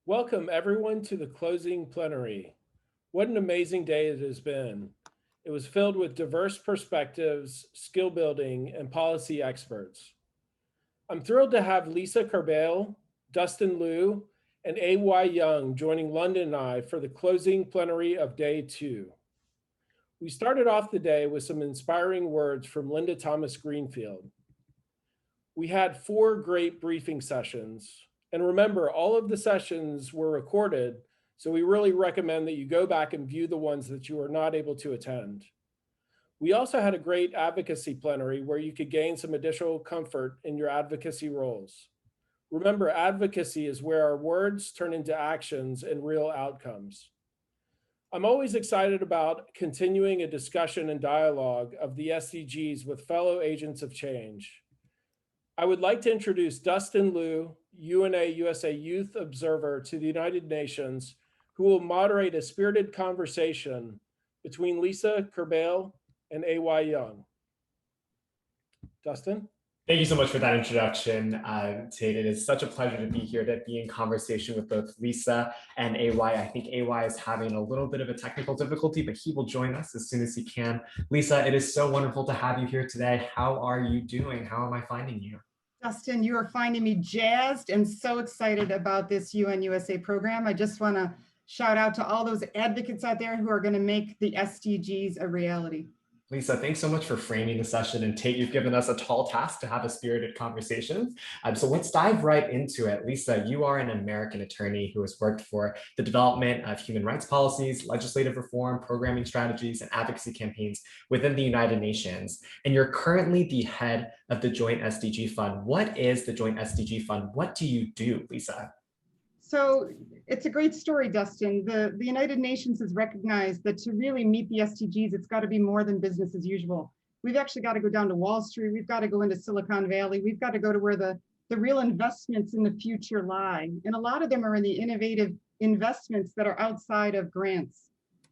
Welcome, everyone, to the closing plenary. What an amazing day it has been. It was filled with diverse perspectives, skill building, and policy experts. I'm thrilled to have Lisa Carbale, Dustin Liu, and A.Y. Young joining London and I for the closing plenary of day 2. We started off the day with some inspiring words from Linda Thomas Greenfield. We had 4 great briefing sessions. And remember, all of the sessions were recorded, so we really recommend that you go back and view the ones that you were not able to attend. We also had a great advocacy plenary where you could gain some additional comfort in your advocacy roles. Remember, advocacy is where our words turn into actions and real outcomes. I'm always excited about continuing a discussion and dialogue of the SDGs with fellow agents of change. I would like to introduce Dustin Liu, UNA USA Youth Observer to the United Nations, who will moderate a spirited conversation between Lisa Carbale and A.Y. Young. Dustin? Thank you so much for that introduction, Tate. It is such a pleasure to be here to be in conversation with both Lisa and AY. I think AY is having a little bit of a technical difficulty, but he will join us as soon as he can. Lisa, it is so wonderful to have you here today. How are you doing? How am I finding you? Dustin, you are finding me jazzed and so excited about this UN USA program. I just want to shout out to all those advocates out there who are going to make the SDGs a reality. Lisa, thanks so much for framing the session, and Tate, you've given us a tall task to have a spirited conversation. So let's dive right into it. Lisa, you are an American attorney who has worked for the development of human rights policies, legislative reform, programming strategies, and advocacy campaigns within the United Nations. And you're currently the head of the Joint SDG Fund. What is the Joint SDG Fund? What do you do, Lisa? So it's a great story, Dustin. The United Nations has recognized that to really meet the SDGs, it's got to be more than business as usual. We've actually got to go down to Wall Street. We've got to go into Silicon Valley. We've got to go to where the real investments in the future lie. And a lot of them are in the innovative investments that are outside of grants.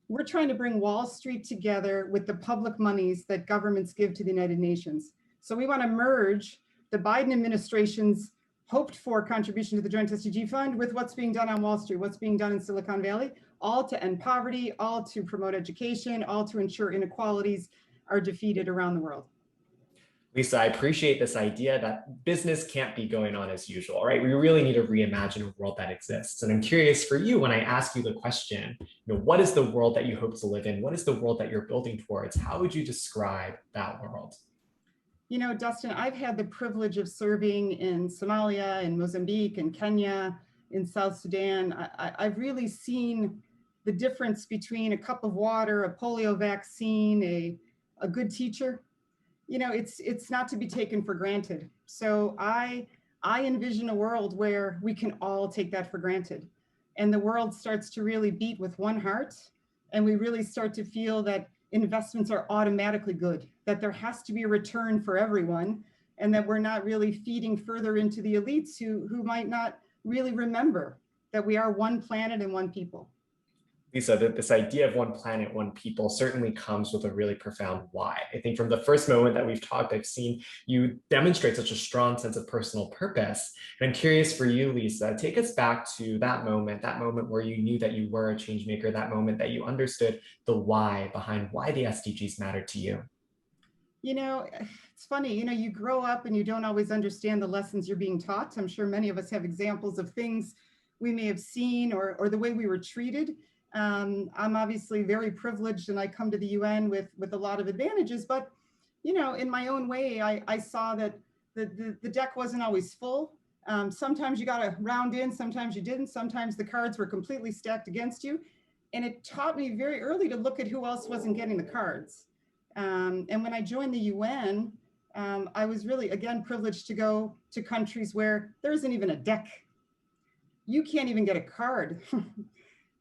We're trying to bring Wall Street together with the public monies that governments give to the United Nations. So we want to merge the Biden administration's hoped for contribution to the Joint SDG Fund with what's being done on Wall Street, what's being done in Silicon Valley, all to end poverty, all to promote education, all to ensure inequalities are defeated around the world. Lisa, I appreciate this idea that business can't be going on as usual, right? We really need to reimagine a world that exists. And I'm curious for you, when I ask you the question, what is the world that you hope to live in? What is the world that you're building towards? How would you describe that world? You know, Dustin, I've had the privilege of serving in Somalia, in Mozambique, in Kenya, in South Sudan. I've really seen the difference between a cup of water, a polio vaccine, a good teacher. You know, it's not to be taken for granted. So I envision a world where we can all take that for granted. And the world starts to really beat with one heart. And we really start to feel that investments are automatically good, that there has to be a return for everyone, and that we're not really feeding further into the elites who might not really remember that we are one planet and one people. Lisa, this idea of one planet, one people certainly comes with a really profound why. I think from the first moment that we've talked, I've seen you demonstrate such a strong sense of personal purpose. And I'm curious for you, Lisa, take us back to that moment where you knew that you were a change maker, that moment that you understood the why behind why the SDGs mattered to you. You know, it's funny, you grow up and you don't always understand the lessons you're being taught. I'm sure many of us have examples of things we may have seen or the way we were treated. I'm obviously very privileged and I come to the UN with a lot of advantages, but in my own way, I saw that the deck wasn't always full. Sometimes you got to round in, sometimes you didn't. Sometimes the cards were completely stacked against you. And it taught me very early to look at who else wasn't getting the cards. And when I joined the UN, I was really, again, privileged to go to countries where there isn't even a deck. You can't even get a card.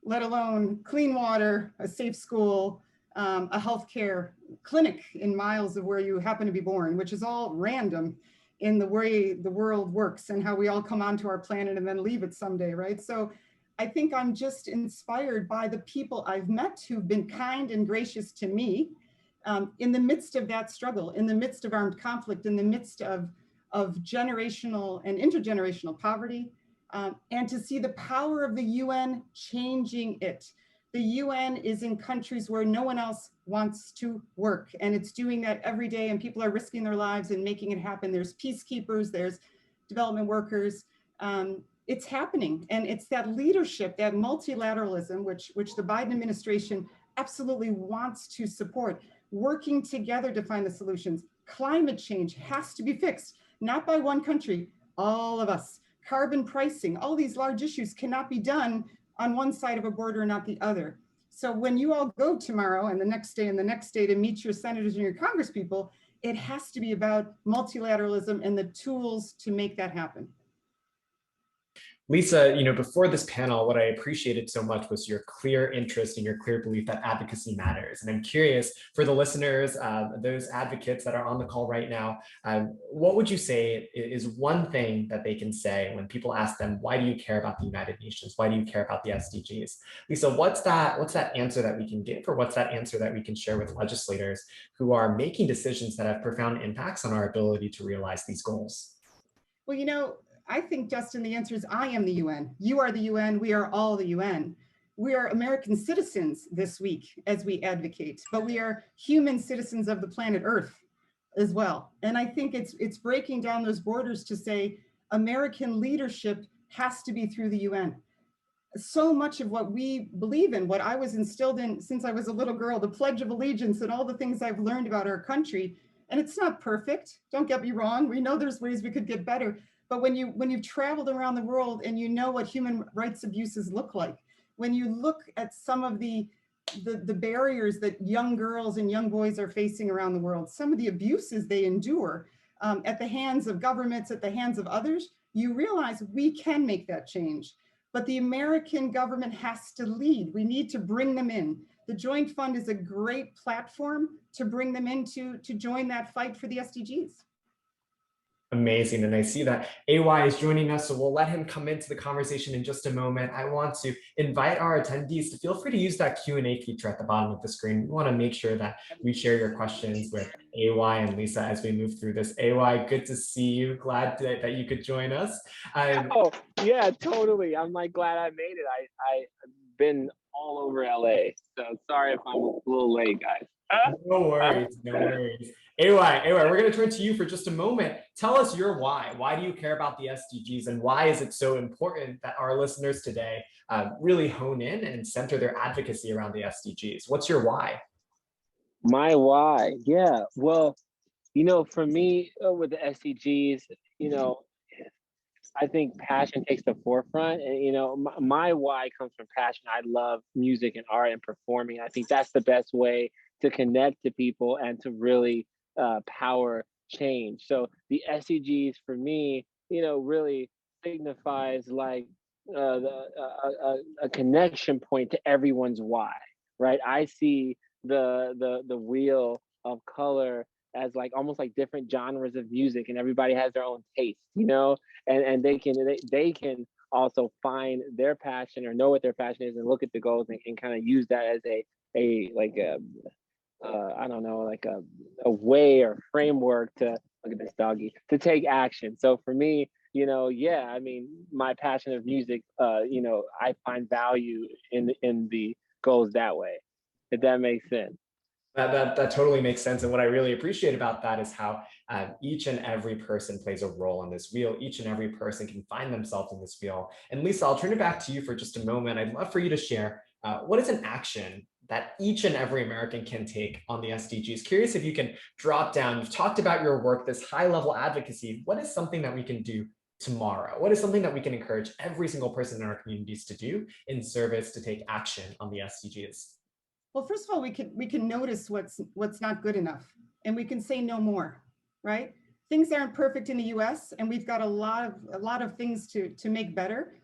Let alone clean water, a safe school, a healthcare clinic in miles of where you happen to be born, which is all random in the way the world works and how we all come onto our planet and then leave it someday, right? So I think I'm just inspired by the people I've met who've been kind and gracious to me in the midst of that struggle, in the midst of armed conflict, in the midst of generational and intergenerational poverty, and to see the power of the UN changing it. The UN is in countries where no one else wants to work, and it's doing that every day, and people are risking their lives and making it happen. There's peacekeepers, there's development workers. It's happening, and it's that leadership, that multilateralism, which the Biden administration absolutely wants to support, working together to find the solutions. Climate change has to be fixed, not by one country, all of us. Carbon pricing, all these large issues cannot be done on one side of a border and not the other. So when you all go tomorrow and the next day and the next day to meet your senators and your congresspeople, it has to be about multilateralism and the tools to make that happen. Lisa, before this panel, what I appreciated so much was your clear interest and your clear belief that advocacy matters. And I'm curious, for the listeners, those advocates that are on the call right now, what would you say is one thing that they can say when people ask them, why do you care about the United Nations? Why do you care about the SDGs? Lisa, what's that answer that we can give, or what's that answer that we can share with legislators who are making decisions that have profound impacts on our ability to realize these goals? Well, I think, Justin, the answer is I am the UN. You are the UN. We are all the UN. We are American citizens this week as we advocate, but we are human citizens of the planet Earth as well. And I think it's breaking down those borders to say American leadership has to be through the UN. So much of what we believe in, what I was instilled in since I was a little girl, the Pledge of Allegiance and all the things I've learned about our country, and it's not perfect, don't get me wrong. We know there's ways we could get better. But when you've traveled around the world and you know what human rights abuses look like, when you look at some of the barriers that young girls and young boys are facing around the world, some of the abuses they endure at the hands of governments, at the hands of others, you realize we can make that change. But the American government has to lead. We need to bring them in. The Joint Fund is a great platform to bring them in to join that fight for the SDGs. Amazing. And I see that AY is joining us, so we'll let him come into the conversation in just a moment. I want to invite our attendees to feel free to use that Q&A feature at the bottom of the screen. We want to make sure that we share your questions with AY and Lisa as we move through this. AY, good to see you. Glad that you could join us. Oh, yeah, totally. I'm glad I made it. I've been all over LA, so sorry if I'm a little late, guys. No worries, no worries. AY, we're going to turn to you for just a moment. Tell us your why. Why do you care about the SDGs, and why is it so important that our listeners today really hone in and center their advocacy around the SDGs? What's your why? My why? Yeah, well, for me with the SDGs, I think passion takes the forefront, and my why comes from passion. I love music and art and performing. I think that's the best way to connect to people and to really power change. So the SDGs for me, really signifies a connection point to everyone's why, right? I see the wheel of color as almost like different genres of music, and everybody has their own taste, and they can also find their passion or know what their passion is and look at the goals and kind of use that as a way or framework to look at this doggy to take action. So for me, my passion of music, I find value in the goals that way, if that makes sense. That totally makes sense. And what I really appreciate about that is how each and every person plays a role on this wheel. Each and every person can find themselves in this wheel. And Lisa, I'll turn it back to you for just a moment. I'd love for you to share what is an action that each and every American can take on the SDGs. Curious if you can drop down. You've talked about your work, this high-level advocacy. What is something that we can do tomorrow? What is something that we can encourage every single person in our communities to do in service to take action on the SDGs? Well, first of all, we can notice what's not good enough, and we can say no more, right? Things aren't perfect in the U.S., and we've got a lot of things to make better.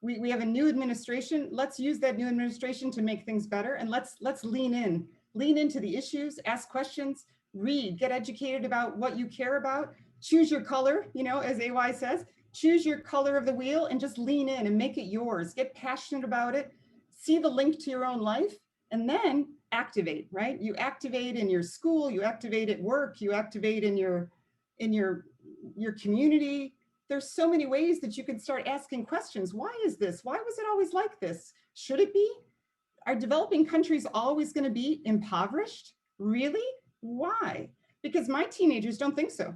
We have a new administration. Let's use that new administration to make things better, and let's lean in. lean into the issues, ask questions, read, get educated about what you care about, choose your color, as AY says, choose your color of the wheel and just lean in and make it yours. Get passionate about it, see the link to your own life, and then activate, right? You activate in your school, you activate at work, you activate in your community. There's so many ways that you can start asking questions. Why is this? Why was it always like this? Should it be? Are developing countries always going to be impoverished? Really? Why? Because my teenagers don't think so,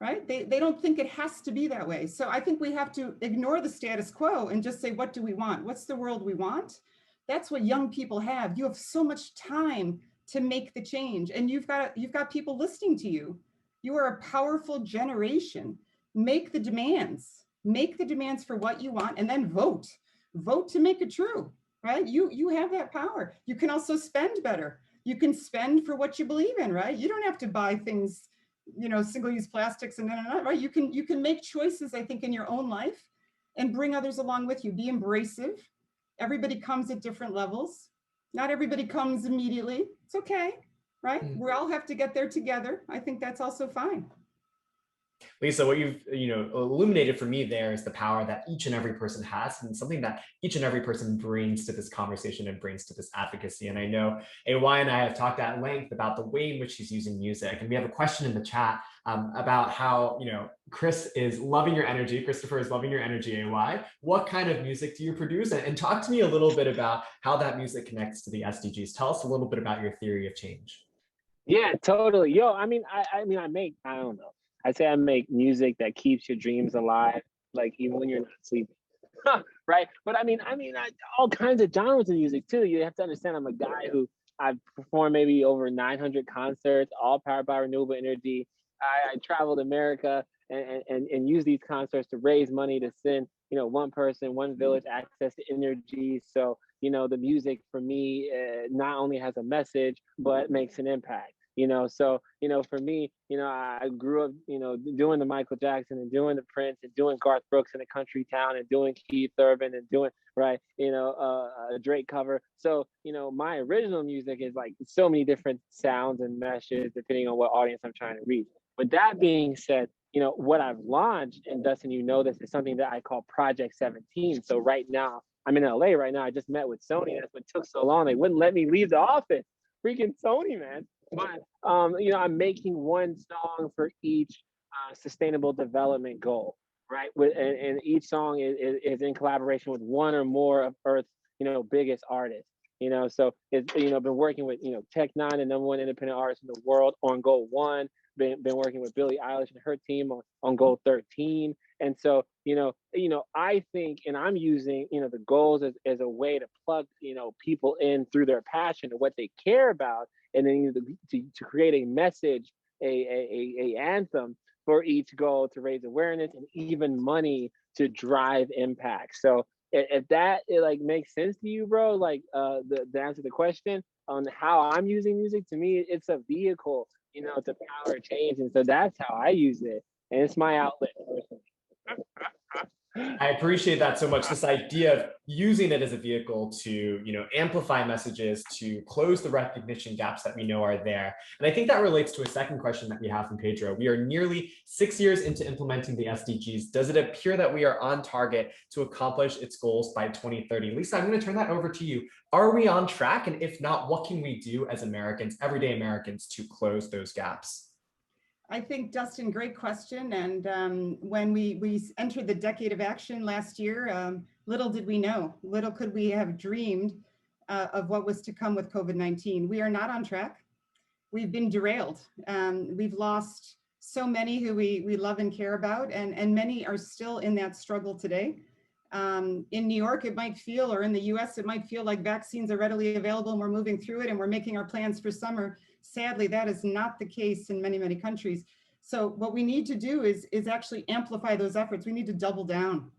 right? They don't think it has to be that way. So I think we have to ignore the status quo and just say, what do we want? What's the world we want? That's what young people have. You have so much time to make the change, and you've got people listening to you. You are a powerful generation. Make the demands for what you want, and then vote to make it true, right? You have that power. You can also spend better. You can spend for what you believe in, right? You don't have to buy things, single-use plastics and right? You can make choices, I think, in your own life and bring others along with you. Be embracive. Everybody comes at different levels. Not everybody comes immediately. It's okay, right? We all have to get there together. I think that's also fine. Lisa, what you've illuminated for me there is the power that each and every person has, and something that each and every person brings to this conversation and brings to this advocacy. And I know AY and I have talked at length about the way in which he's using music, and we have a question in the chat about how Chris is loving your energy. Christopher is loving your energy. AY, what kind of music do you produce? And talk to me a little bit about how that music connects to the SDGs. Tell us a little bit about your theory of change. Yeah, totally. Yo, I don't know. I'd say I make music that keeps your dreams alive, like even when you're not sleeping, right? But all kinds of genres of music too. You have to understand, I'm a guy who I've performed maybe over 900 concerts, all powered by renewable energy. I traveled America and use these concerts to raise money to send, one person, one village access to energy. So, the music for me not only has a message, but makes an impact. So for me, I grew up, doing the Michael Jackson and doing the Prince and doing Garth Brooks in a country town and doing Keith Urban and doing a Drake cover. So my original music is like so many different sounds and messages depending on what audience I'm trying to reach. With that being said, what I've launched, and Dustin, this is something that I call Project 17. So right now, I'm in LA right now. I just met with Sony. That's what took so long. They wouldn't let me leave the office. Freaking Sony, man. But I'm making one song for each sustainable development goal, right? And each song is in collaboration with one or more of Earth's biggest artists. So it's been working with Tech9, the #1 independent artist in the world, on Goal 1. Been working with Billie Eilish and her team on Goal 13. And so I think, and I'm using the goals as a way to plug people in through their passion and what they care about, and then to create a message, a anthem for each goal to raise awareness and even money to drive impact. So if that makes sense to you, bro, the answer to the question on how I'm using music, to me it's a vehicle to power change. And so that's how I use it, and it's my outlet. I appreciate that so much. This idea of using it as a vehicle to, amplify messages, to close the recognition gaps that we know are there. And I think that relates to a second question that we have from Pedro. We are nearly 6 years into implementing the SDGs. Does it appear that we are on target to accomplish its goals by 2030? Lisa, I'm going to turn that over to you. Are we on track? And if not, what can we do as Americans, everyday Americans, to close those gaps? I think, Dustin, great question. And when we entered the decade of action last year, little did we know, little could we have dreamed of what was to come with COVID-19. We are not on track. We've been derailed. We've lost so many who we love and care about, and many are still in that struggle today. In New York, it might feel, or in the US, it might feel like vaccines are readily available and we're moving through it and we're making our plans for summer. Sadly, that is not the case in many, many countries. So what we need to do is actually amplify those efforts. We need to double down.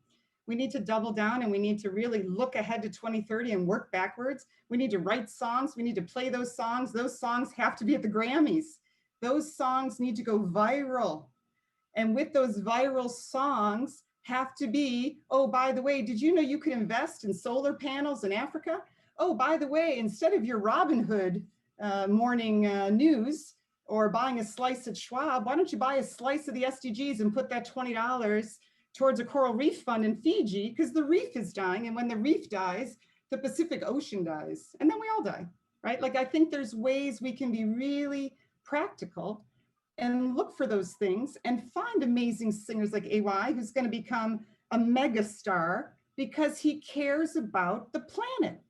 We need to double down, and we need to really look ahead to 2030 and work backwards. We need to write songs. We need to play those songs. Those songs have to be at the Grammys. Those songs need to go viral. And with those viral songs have to be, oh, by the way, did you know you could invest in solar panels in Africa? Oh, by the way, instead of your Robinhood morning news or buying a slice at Schwab, why don't you buy a slice of the SDGs and put that $20 towards a coral reef fund in Fiji, because the reef is dying. And when the reef dies, the Pacific Ocean dies, and then we all die, right? Like, I think there's ways we can be really practical and look for those things and find amazing singers like AY, who's going to become a mega star because he cares about the planet.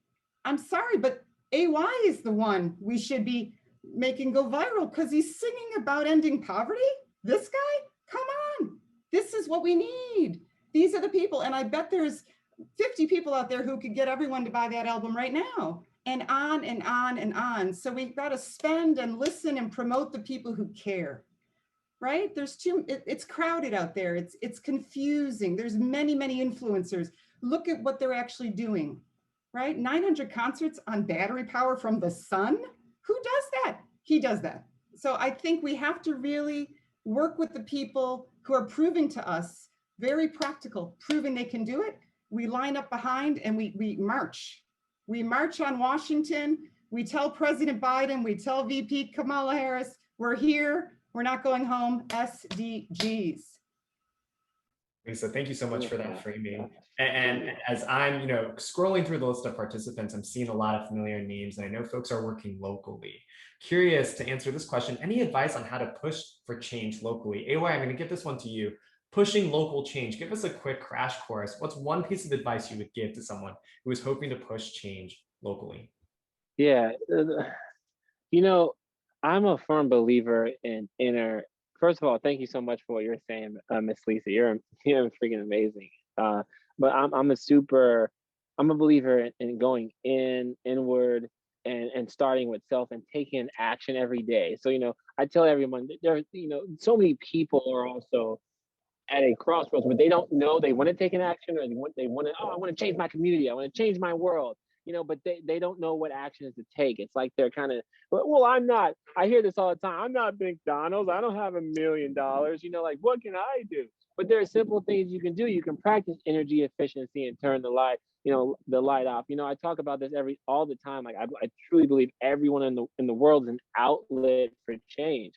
I'm sorry, but AY is the one we should be making go viral because he's singing about ending poverty. This guy, come on. This is what we need. These are the people. And I bet there's 50 people out there who could get everyone to buy that album right now, and on and on and on. So we've got to spend and listen and promote the people who care, right? It's crowded out there. It's confusing. There's many influencers. Look at what they're actually doing, right? 900 concerts on battery power from the sun. Who does that? He does that. So I think we have to really work with the people who are proving to us, very practical, proving they can do it. We line up behind and we march. We march on Washington. We tell President Biden, we tell VP Kamala Harris, we're here, we're not going home, SDGs. Lisa, thank you so much for that framing. And as I'm, scrolling through the list of participants, I'm seeing a lot of familiar names, and I know folks are working locally. Curious to answer this question, any advice on how to push for change locally? AY, I'm going to give this one to you. Pushing local change. Give us a quick crash course. What's one piece of advice you would give to someone who is hoping to push change locally? Yeah, I'm a firm believer in inner. First of all, thank you so much for what you're saying, Miss Lisa. You're freaking amazing. But I'm a believer in going inward and starting with self and taking action every day. So I tell everyone that there, so many people are also at a crossroads where they don't know they want to take an action, or they want to, I want to change my community, I want to change my world, but they don't know what action is to take. It's like they're kind of, well, I hear this all the time, I'm not McDonald's, I don't have $1 million, like, what can I do? But there are simple things you can do. You can practice energy efficiency and turn the light off. I talk about this all the time. Like, I truly believe everyone in the world is an outlet for change.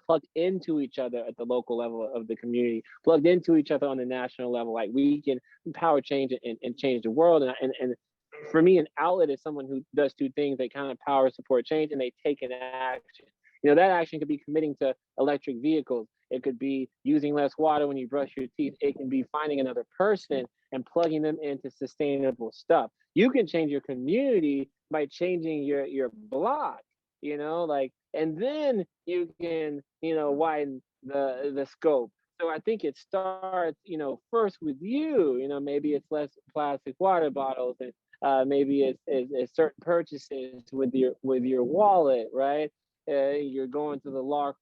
Plugged into each other at the local level of the community, plugged into each other on the national level. Like, we can empower change and change the world. And for me, an outlet is someone who does two things. They kind of power, support change, and they take an action. That action could be committing to electric vehicles. It could be using less water when you brush your teeth. It can be finding another person and plugging them into sustainable stuff. You can change your community by changing your block, and then you can, widen the scope. So I think it starts, first with you. Maybe it's less plastic water bottles, and maybe it's certain purchases with your wallet, right? You're going to the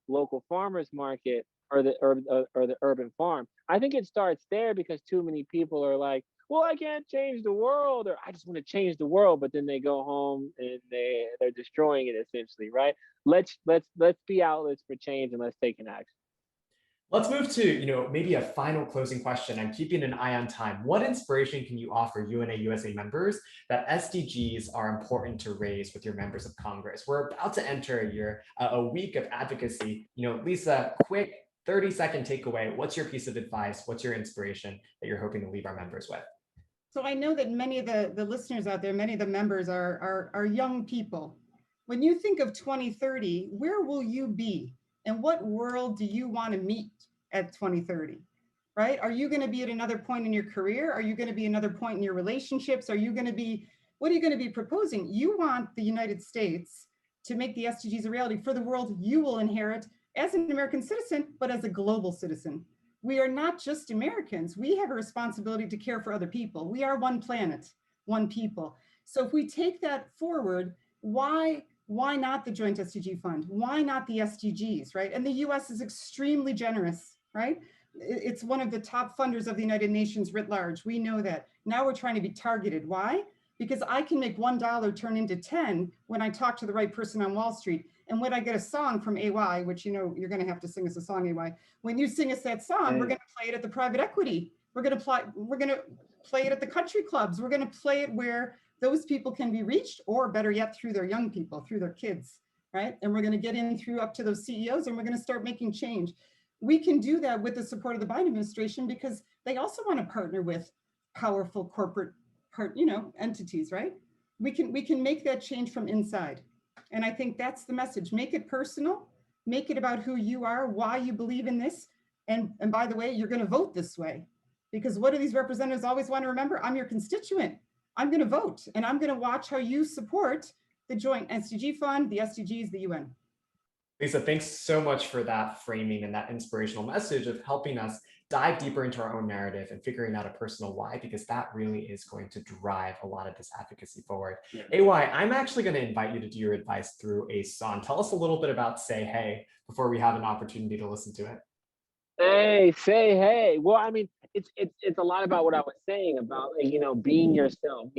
local farmers market or the urban farm. I think it starts there because too many people are like, well, I can't change the world, or I just want to change the world, but then they go home and they're destroying it essentially, right? Let's be outlets for change, and let's take an action. Let's move to, maybe a final closing question. I'm keeping an eye on time. What inspiration can you offer UNA USA members that SDGs are important to raise with your members of Congress? We're about to enter a week of advocacy. Lisa, quick 30-second takeaway. What's your piece of advice? What's your inspiration that you're hoping to leave our members with? So I know that many of the listeners out there, many of the members are young people. When you think of 2030, where will you be? And what world do you want to meet at 2030, right? Are you going to be at another point in your career? Are you going to be another point in your relationships? What are you going to be proposing? You want the United States to make the SDGs a reality for the world you will inherit as an American citizen, but as a global citizen. We are not just Americans. We have a responsibility to care for other people. We are one planet, one people. So if we take that forward, why not the Joint SDG Fund? Why not the SDGs, right? And the US is extremely generous, right? It's one of the top funders of the United Nations writ large. We know that. Now we're trying to be targeted. Why? Because I can make $1 turn into 10 when I talk to the right person on Wall Street. And when I get a song from AY, which you're going to have to sing us a song, AY. When you sing us that song, we're going to play it at the private equity. We're going to play it at the country clubs. We're going to play it where those people can be reached, or better yet, through their young people, through their kids. right? And we're going to get in through up to those CEOs, and we're going to start making change. We can do that with the support of the Biden administration because they also want to partner with powerful corporate entities, right? We can make that change from inside. And I think that's the message. Make it personal, make it about who you are, why you believe in this. And by the way, you're going to vote this way. Because what do these representatives always want to remember? I'm your constituent. I'm going to vote, and I'm going to watch how you support the joint SDG fund, the SDGs, the UN. Lisa, thanks so much for that framing and that inspirational message of helping us dive deeper into our own narrative and figuring out a personal why, because that really is going to drive a lot of this advocacy forward. Yeah. AY, I'm actually going to invite you to do your advice through a song. Tell us a little bit about Say Hey before we have an opportunity to listen to it. Hey, say hey. Well, I mean, it's a lot about what I was saying about, being yourself.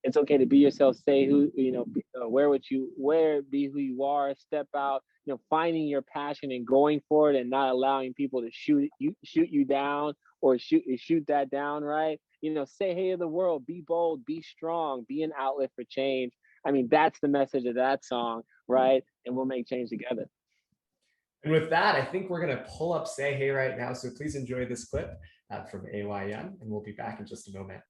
It's okay to be yourself. Say who, be who you are. Step out. Finding your passion and going for it, and not allowing people to shoot you down or shoot that down. Right. Say hey to the world. Be bold. Be strong. Be an outlet for change. I mean, that's the message of that song, right? And we'll make change together. And with that, I think we're going to pull up Say Hey right now. So please enjoy this clip from AYM, and we'll be back in just a moment.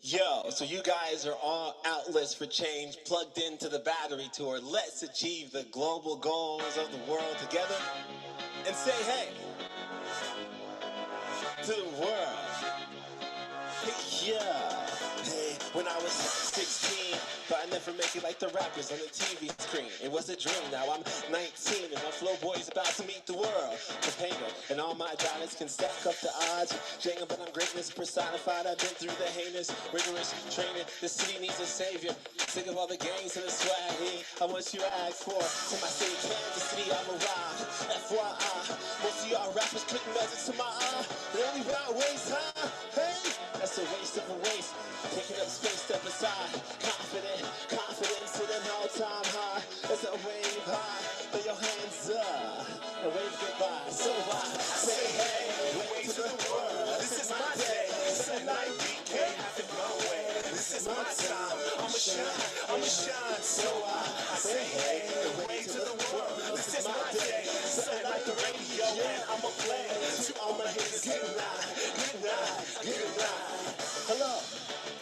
Yo, so you guys are all outlets for change, plugged into the Battery Tour. Let's achieve the global goals of the world together and say hey to the world. Hey, yeah. Hey, when I was 16, but I never make it like the rappers on the TV screen. It was a dream, now I'm 19 and my flow boy's about to meet the world. The painter and all my dollars can stack up the odds. Jangle, but I'm greatness personified. I've been through the heinous, rigorous training. The city needs a savior. Sick of all the gangs and the swag. Hey, I want you to ask for to my city, Kansas City, I'm arrived. FYI, most of y'all rappers couldn't measure to my eye. They only about waist high. Hey, that's a waste of a waste. Taking up space, step aside. Confidence to an all-time high. It's a wave high. Throw your hands up and wave goodbye. So I say hey, wave to the world. This is my day. Something like BK happened my way. This is my time. I'ma shine. So I say hey, wave to the world. This is my day. Something like the radio, and I'ma play to all my haters. Good night, good night, good night. Hello,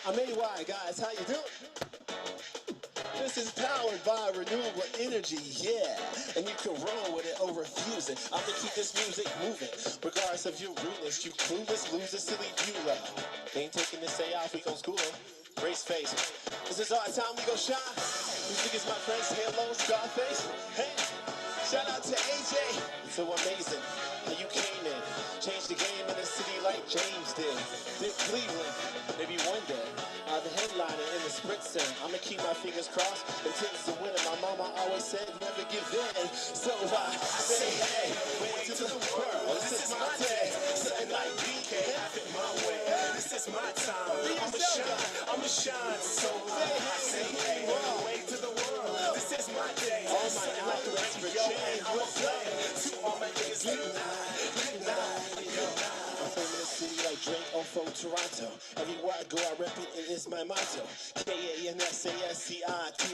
I'm AY, guys. How you doing? This is powered by renewable energy, yeah. And you can roll with it or refuse it. I'm gonna keep this music moving. Regardless of your rudeness, you clueless, losers, silly viewer. They ain't taking this day off, we gon' school them. Race face. This is our time, we gon' shine. Music is my friends, Halo, Scarface. Hey, shout out to AJ. So amazing how you came in. Changed the game in a city like James did. Did Cleveland, maybe one day. The headliner in the sprint center. I'ma keep my fingers crossed until it's a winner. My mama always said never give in. So I say hey, wave to the world. This is my day. Something like BK happened my way. This is my time. I'ma shine. So I say hey, wave to the world. This is my day. All my outlets for change. I'ma play to all my niggas. Good night, good night, good night. I'm from the city like Drake, Ofo, Toronto. Everywhere I go, I rep it, it is my motto. KANSASCITY,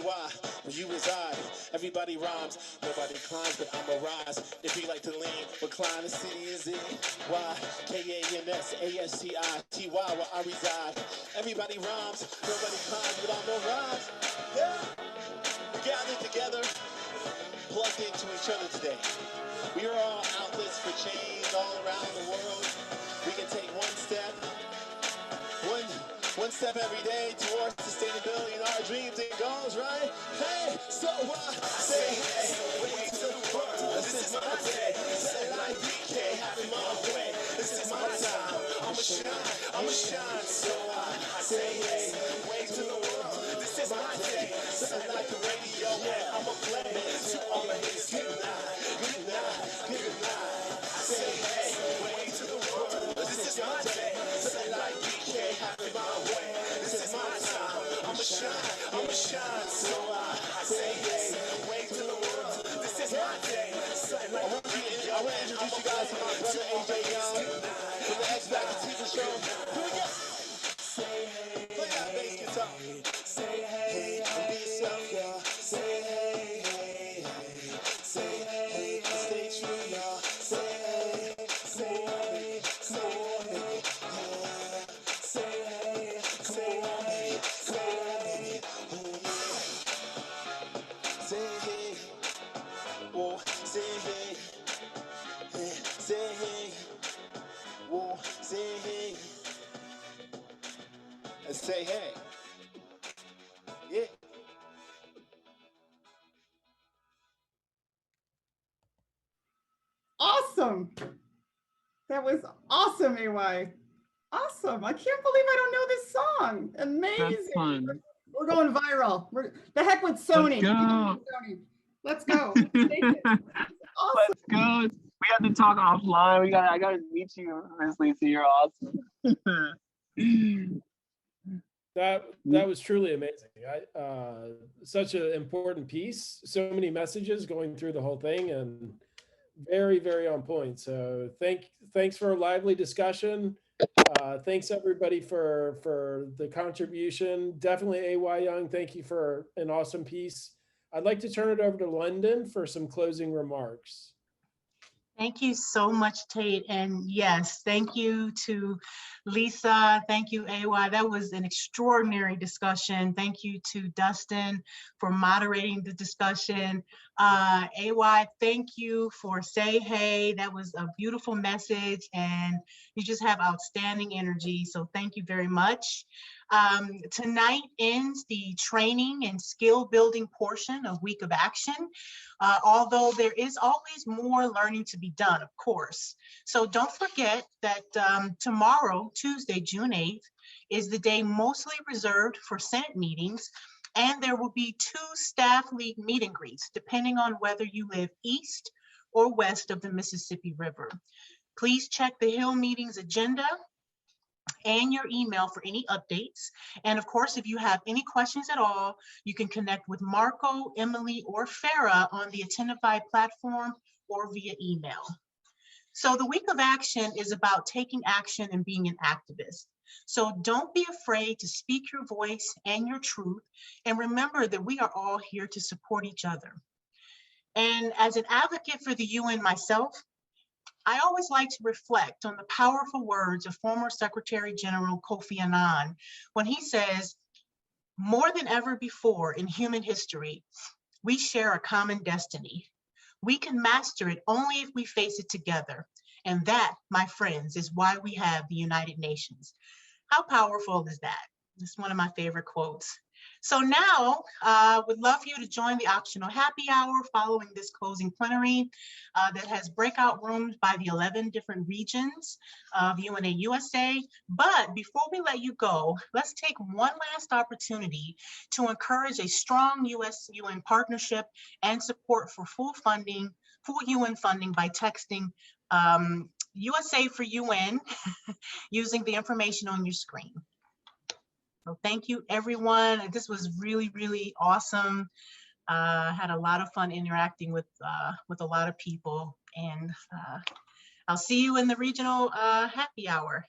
where you reside. Everybody rhymes, nobody climbs, but I'ma rise. If you like to lean, recline, the city is in. Why? KANSASCITY, where I reside. Everybody rhymes, nobody climbs, but I'ma rise. Yeah. We gathered together, plugged into each other today. We are all outlets for change all around the world. We can take one step every day towards sustainability and our dreams and goals, right? Hey, so I say hey, wave to the world. This is my day. Something like BK happened my way. This is my time. I'ma shine. So I say hey, wave to the world. This is my day. Something like the radio, and I'ma play to all my haters. Good night, good night, good night. I say hey, wave to the world. This is my day. Something like BK happened my way. This is my time. I'ma shine. So I say hey, wave to the world. This is my day. Something like I want to introduce you guys to my brother AJ Young from the X Factor TV show. Here we go. Say hey, play that bass guitar. Say hey, and be yourself, y'all. say hey. Yeah. Awesome. That was awesome, AY. Awesome. I can't believe I don't know this song. Amazing. That's fun. We're going viral. The heck with Sony. Let's Let's go. go. Let's take it. Awesome. Let's go. We have to talk offline. I gotta meet you, Miss Lisa. You're awesome. That was truly amazing. Such an important piece. So many messages going through the whole thing, and very, very on point. So thanks for a lively discussion. Thanks everybody for the contribution. Definitely AY Young, thank you for an awesome piece. I'd like to turn it over to London for some closing remarks. Thank you so much, Tate. And yes, thank you to Lisa. Thank you, AY. That was an extraordinary discussion. Thank you to Dustin for moderating the discussion. AY, thank you for Say Hey. That was a beautiful message, and you just have outstanding energy. So thank you very much. Tonight ends the training and skill building portion of Week of Action. Although there is always more learning to be done, of course. So don't forget that tomorrow, Tuesday, June 8th, is the day mostly reserved for Senate meetings, and there will be 2 staff league meet and greets, depending on whether you live east or west of the Mississippi River. Please check the Hill meetings agenda and your email for any updates. And of course, if you have any questions at all, you can connect with Marco, Emily, or Farah on the Attentify platform or via email. So the Week of Action is about taking action and being an activist. So don't be afraid to speak your voice and your truth. And remember that we are all here to support each other. And as an advocate for the UN myself, I always like to reflect on the powerful words of former Secretary General Kofi Annan when he says, more than ever before in human history, we share a common destiny. We can master it only if we face it together. And that, my friends, is why we have the United Nations. How powerful is that? It's one of my favorite quotes. So now, would love for you to join the optional happy hour following this closing plenary that has breakout rooms by the 11 different regions of UNA USA. But before we let you go, let's take one last opportunity to encourage a strong US-UN partnership and support for full UN funding by texting USA for UN using the information on your screen. So thank you, everyone. This was really, really awesome. Had a lot of fun interacting with a lot of people, and I'll see you in the regional happy hour.